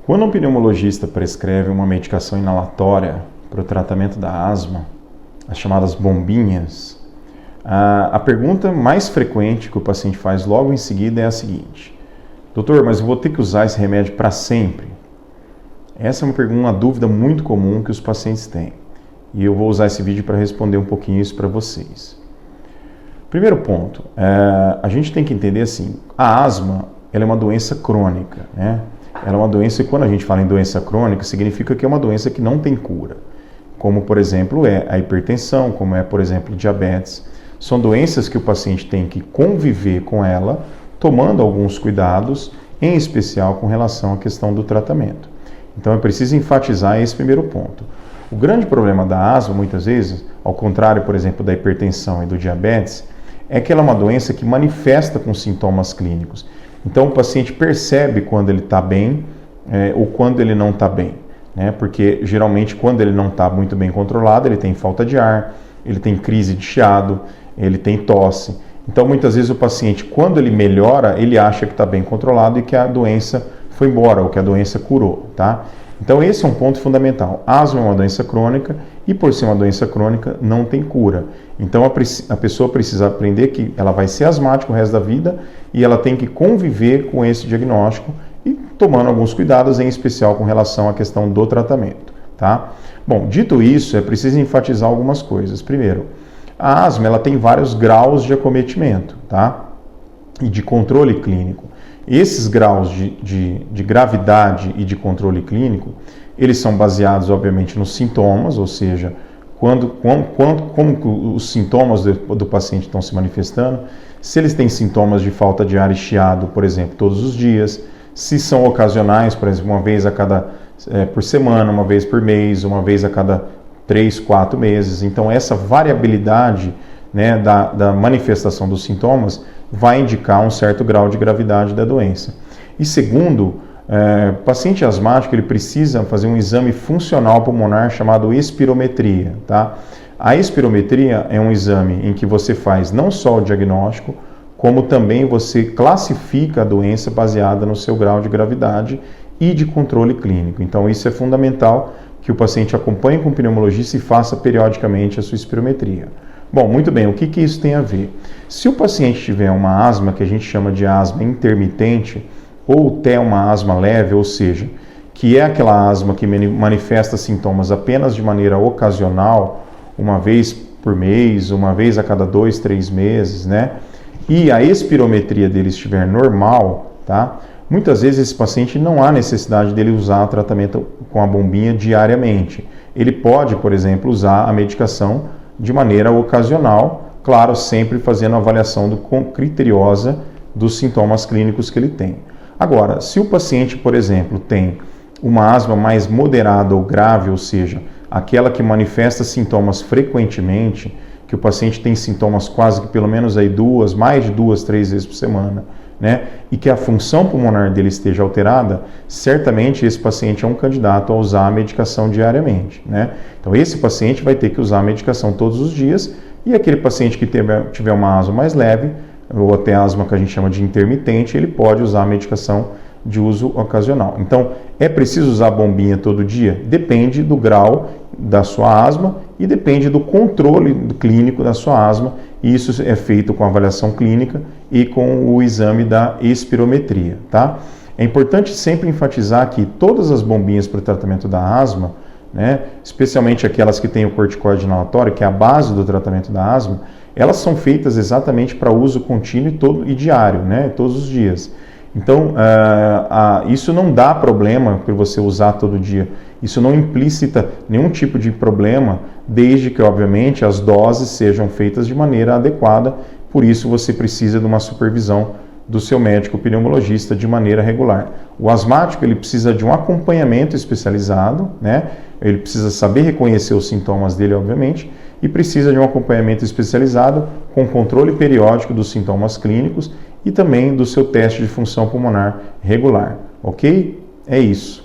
Quando um pneumologista prescreve uma medicação inalatória para o tratamento da asma, as chamadas bombinhas, a pergunta mais frequente que o paciente faz logo em seguida é a seguinte: doutor, mas eu vou ter que usar esse remédio para sempre? Essa é uma dúvida muito comum que os pacientes têm. E eu vou usar esse vídeo para responder um pouquinho isso para vocês. Primeiro ponto, a gente tem que entender assim, a asma ela é uma doença crônica, né? Ela é uma doença, e quando a gente fala em doença crônica, significa que é uma doença que não tem cura. Como, por exemplo, é a hipertensão, como é, por exemplo, diabetes. São doenças que o paciente tem que conviver com ela, tomando alguns cuidados, em especial com relação à questão do tratamento. Então é preciso enfatizar esse primeiro ponto. O grande problema da asma, muitas vezes, ao contrário, por exemplo, da hipertensão e do diabetes, é que ela é uma doença que manifesta com sintomas clínicos. Então o paciente percebe quando ele está bem ou quando ele não está bem, né? Porque geralmente quando ele não está muito bem controlado, ele tem falta de ar, ele tem crise de chiado, ele tem tosse. Então muitas vezes o paciente, quando ele melhora, ele acha que está bem controlado e que a doença foi embora ou que a doença curou, tá? Então esse é um ponto fundamental. Asma é uma doença crônica e por ser uma doença crônica não tem cura. Então a pessoa precisa aprender que ela vai ser asmática o resto da vida e ela tem que conviver com esse diagnóstico e tomando alguns cuidados, em especial com relação à questão do tratamento, tá? Bom, dito isso, é preciso enfatizar algumas coisas. Primeiro, a asma ela tem vários graus de acometimento, tá? E de controle clínico. Esses graus de gravidade e de controle clínico, eles são baseados, obviamente, nos sintomas, ou seja, como os sintomas do paciente estão se manifestando, se eles têm sintomas de falta de ar e chiado, por exemplo, todos os dias, se são ocasionais, por exemplo, uma vez por semana, uma vez por mês, uma vez a cada 3, 4 meses. Então, essa variabilidade, né, da manifestação dos sintomas vai indicar um certo grau de gravidade da doença. E segundo, o paciente asmático ele precisa fazer um exame funcional pulmonar chamado espirometria, tá? A espirometria é um exame em que você faz não só o diagnóstico, como também você classifica a doença baseada no seu grau de gravidade e de controle clínico. Então isso é fundamental que o paciente acompanhe com o pneumologista e faça periodicamente a sua espirometria. Bom, muito bem, o que isso tem a ver? Se o paciente tiver uma asma que a gente chama de asma intermitente ou até uma asma leve, ou seja, que é aquela asma que manifesta sintomas apenas de maneira ocasional, uma vez por mês, uma vez a cada 2, 3 meses, né? E a espirometria dele estiver normal, tá? Muitas vezes esse paciente não há necessidade dele usar o tratamento com a bombinha diariamente. Ele pode, por exemplo, usar a medicação de maneira ocasional, claro, sempre fazendo a avaliação criteriosa dos sintomas clínicos que ele tem. Agora, se o paciente, por exemplo, tem uma asma mais moderada ou grave, ou seja, aquela que manifesta sintomas frequentemente, que o paciente tem sintomas quase que pelo menos aí mais de 2, 3 vezes por semana, né? E que a função pulmonar dele esteja alterada, certamente esse paciente é um candidato a usar a medicação diariamente, né? Então esse paciente vai ter que usar a medicação todos os dias e aquele paciente que tiver uma asma mais leve, ou até asma que a gente chama de intermitente, ele pode usar a medicação de uso ocasional. Então, é preciso usar a bombinha todo dia? Depende do grau da sua asma e depende do controle clínico da sua asma, e isso é feito com a avaliação clínica e com o exame da espirometria, tá? É importante sempre enfatizar que todas as bombinhas para o tratamento da asma, né, especialmente aquelas que têm o corticoide inalatório, que é a base do tratamento da asma, elas são feitas exatamente para uso contínuo e diário, né, todos os dias. Então, isso não dá problema para você usar todo dia. Isso não implicita nenhum tipo de problema, desde que, obviamente, as doses sejam feitas de maneira adequada. Por isso, você precisa de uma supervisão do seu médico pneumologista de maneira regular. O asmático ele precisa de um acompanhamento especializado, né? Ele precisa saber reconhecer os sintomas dele, obviamente, e precisa de um acompanhamento especializado com controle periódico dos sintomas clínicos e também do seu teste de função pulmonar regular, ok? É isso.